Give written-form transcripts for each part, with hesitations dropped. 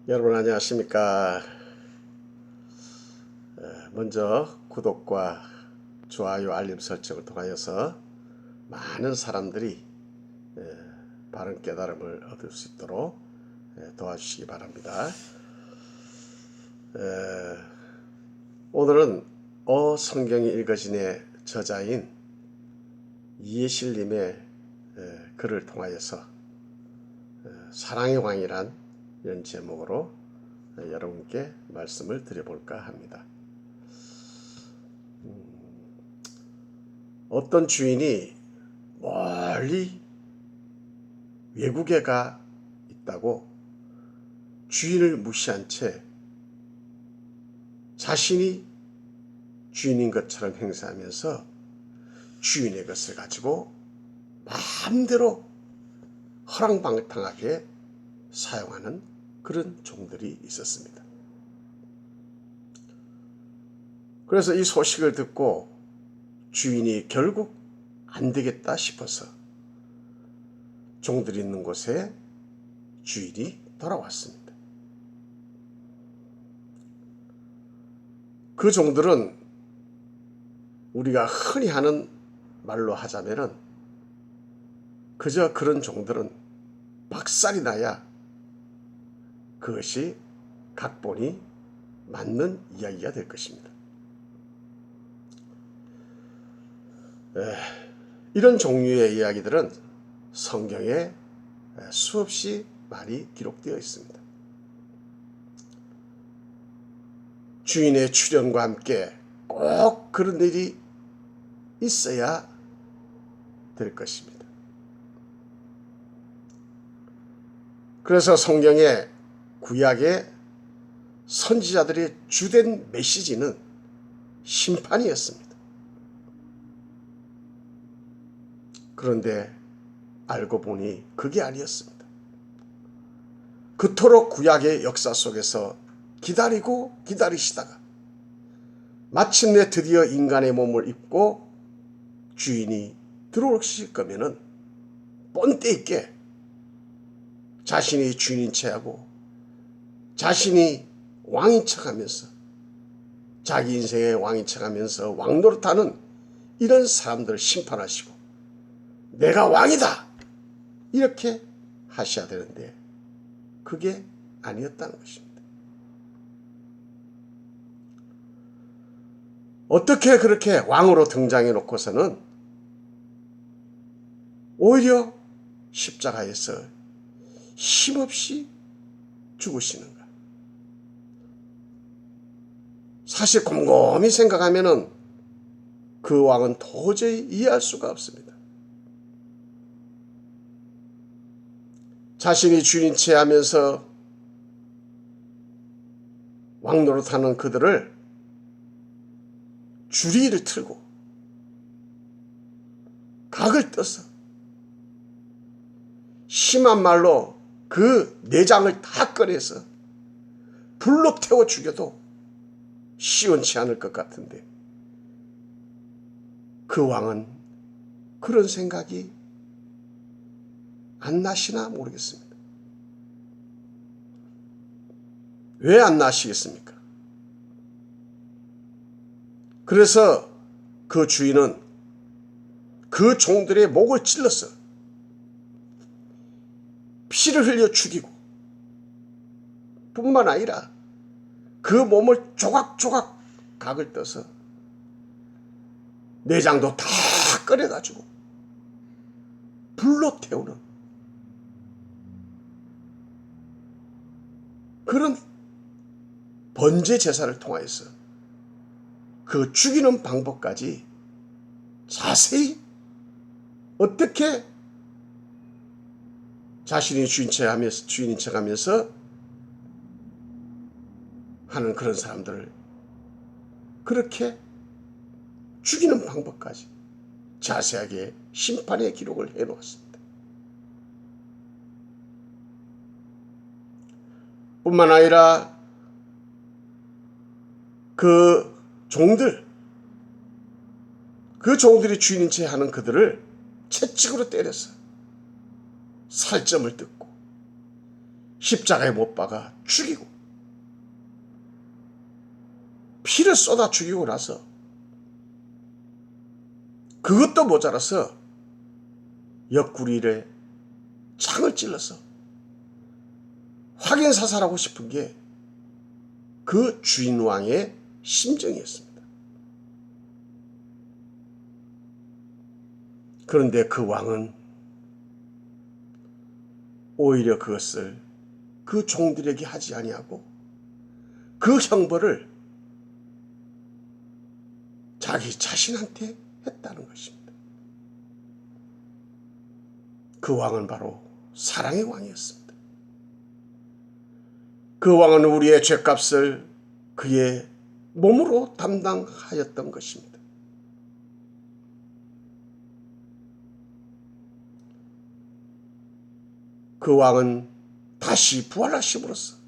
여러분 안녕하십니까. 먼저 구독과 좋아요 알림 설정을 통하여서 많은 사람들이 바른 깨달음을 얻을 수 있도록 도와주시기 바랍니다. 오늘은 성경이 읽어진의 저자인 이해실님의 글을 통하여서 사랑의 왕이란 이런 제목으로 여러분께 말씀을 드려볼까 합니다. 어떤 주인이 멀리 외국에 가 있다고 주인을 무시한 채 자신이 주인인 것처럼 행세하면서 주인의 것을 가지고 마음대로 허랑방탕하게 사용하는 그런 종들이 있었습니다. 그래서 이 소식을 듣고 주인이 결국 안 되겠다 싶어서 종들이 있는 곳에 주인이 돌아왔습니다. 그 종들은 우리가 흔히 하는 말로 하자면은 그저 그런 종들은 박살이 나야 그것이 각본이 맞는 이야기가 될 것입니다. 이런 종류의 이야기들은 성경에 수없이 많이 기록되어 있습니다. 주인의 출현과 함께 꼭 그런 일이 있어야 될 것입니다. 그래서 성경의 구약의 선지자들의 주된 메시지는 심판이었습니다. 그런데 알고 보니 그게 아니었습니다. 그토록 구약의 역사 속에서 기다리고 기다리시다가 마침내 드디어 인간의 몸을 입고 주인이 들어오실 거면은 뻔때 있게 자신이 주인인 체하고 자신이 왕인 척하면서 자기 인생의 왕인 척하면서 왕노릇하는 이런 사람들을 심판하시고 내가 왕이다 이렇게 하셔야 되는데 그게 아니었다는 것입니다. 어떻게 그렇게 왕으로 등장해 놓고서는 오히려 십자가에서 힘없이 죽으시는가? 사실 곰곰이 생각하면은 그 왕은 도저히 이해할 수가 없습니다. 자신이 주인 체하면서 왕노릇하는 그들을 주리를 틀고 각을 떠서 심한 말로 그 내장을 다 꺼내서 불로 태워 죽여도 시원치 않을 것 같은데 그 왕은 그런 생각이 안 나시나 모르겠습니다. 왜 안 나시겠습니까? 그래서 그 주인은 그 종들의 목을 찔러서 피를 흘려 죽이고 뿐만 아니라 그 몸을 조각조각 각을 떠서 내장도 다 꺼내가지고 불로 태우는 그런 번제 제사를 통하여서 그 죽이는 방법까지 자세히 어떻게 자신이 주인인 척하면서 하는 그런 사람들을 그렇게 죽이는 방법까지 자세하게 심판의 기록을 해놓았습니다. 뿐만 아니라 그 종들이 주인인 채 하는 그들을 채찍으로 때려서 살점을 뜯고 십자가에 못 박아 죽이고 피를 쏟아 죽이고 나서 그것도 모자라서 옆구리에 창을 찔러서 확인사살하고 싶은 게 그 주인왕의 심정이었습니다. 그런데 그 왕은 오히려 그것을 그 종들에게 하지 아니하고 그 형벌을 자기 자신한테 했다는 것입니다. 그 왕은 바로 사랑의 왕이었습니다. 그 왕은 우리의 죄값을 그의 몸으로 담당하였던 것입니다. 그 왕은 다시 부활하심으로써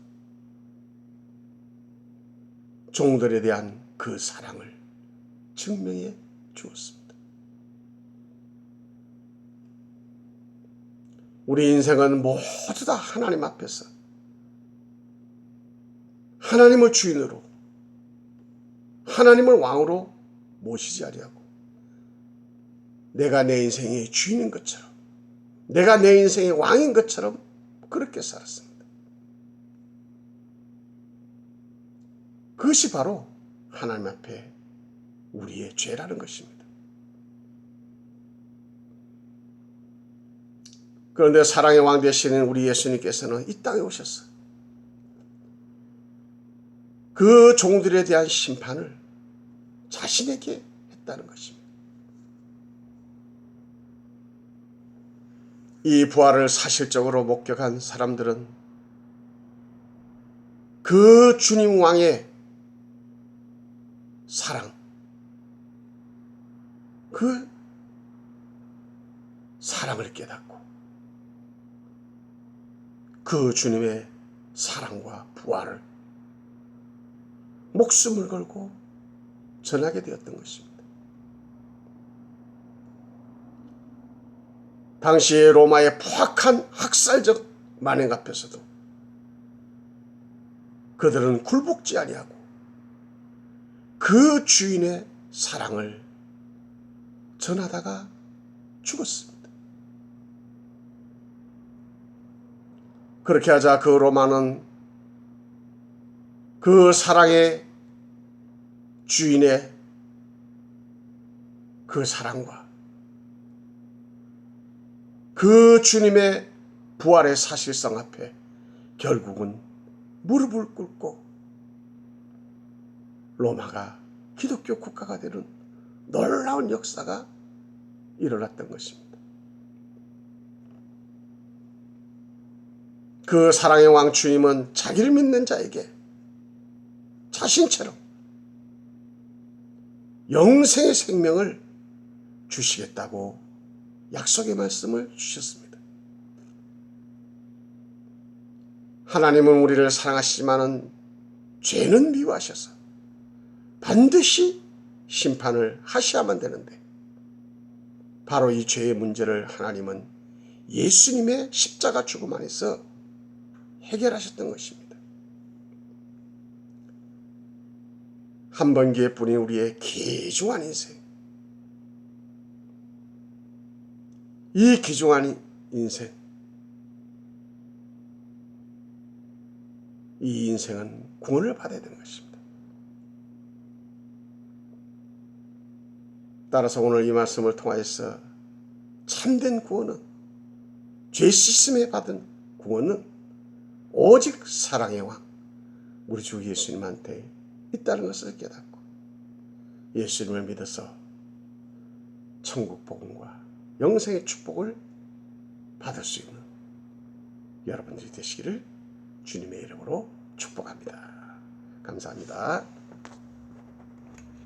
종들에 대한 그 사랑을 증명해 주었습니다. 우리 인생은 모두 다 하나님 앞에서 하나님을 주인으로 하나님을 왕으로 모시지 아니하고 내가 내 인생의 주인인 것처럼 내가 내 인생의 왕인 것처럼 그렇게 살았습니다. 그것이 바로 하나님 앞에 우리의 죄라는 것입니다. 그런데 사랑의 왕 되시는 우리 예수님께서는 이 땅에 오셔서 그 종들에 대한 심판을 자신에게 했다는 것입니다. 이 부활을 사실적으로 목격한 사람들은 그 주님 왕의 사랑, 그 사랑을 깨닫고 그 주님의 사랑과 부활을 목숨을 걸고 전하게 되었던 것입니다. 당시에 로마의 포악한 학살적 만행 앞에서도 그들은 굴복지 아니하고 그 주인의 사랑을 전하다가 죽었습니다. 그렇게 하자 그 로마는 그 사랑의 주인의 그 사랑과 그 주님의 부활의 사실상 앞에 결국은 무릎을 꿇고 로마가 기독교 국가가 되는 놀라운 역사가 일어났던 것입니다. 그 사랑의 왕 주님은 자기를 믿는 자에게 자신처럼 영생의 생명을 주시겠다고 약속의 말씀을 주셨습니다. 하나님은 우리를 사랑하시지만은 죄는 미워하셔서 반드시 심판을 하셔야만 되는데 바로 이 죄의 문제를 하나님은 예수님의 십자가 죽음 안에서 해결하셨던 것입니다. 한 번 기회뿐인 우리의 귀중한 인생, 이 귀중한 인생, 이 인생은 구원을 받아야 되는 것입니다. 따라서 오늘 이 말씀을 통하여서 참된 구원은, 죄 씻음에 받은 구원은 오직 사랑의 왕 우리 주 예수님한테 있다는 것을 깨닫고 예수님을 믿어서 천국 복음과 영생의 축복을 받을 수 있는 여러분들이 되시기를 주님의 이름으로 축복합니다. 감사합니다.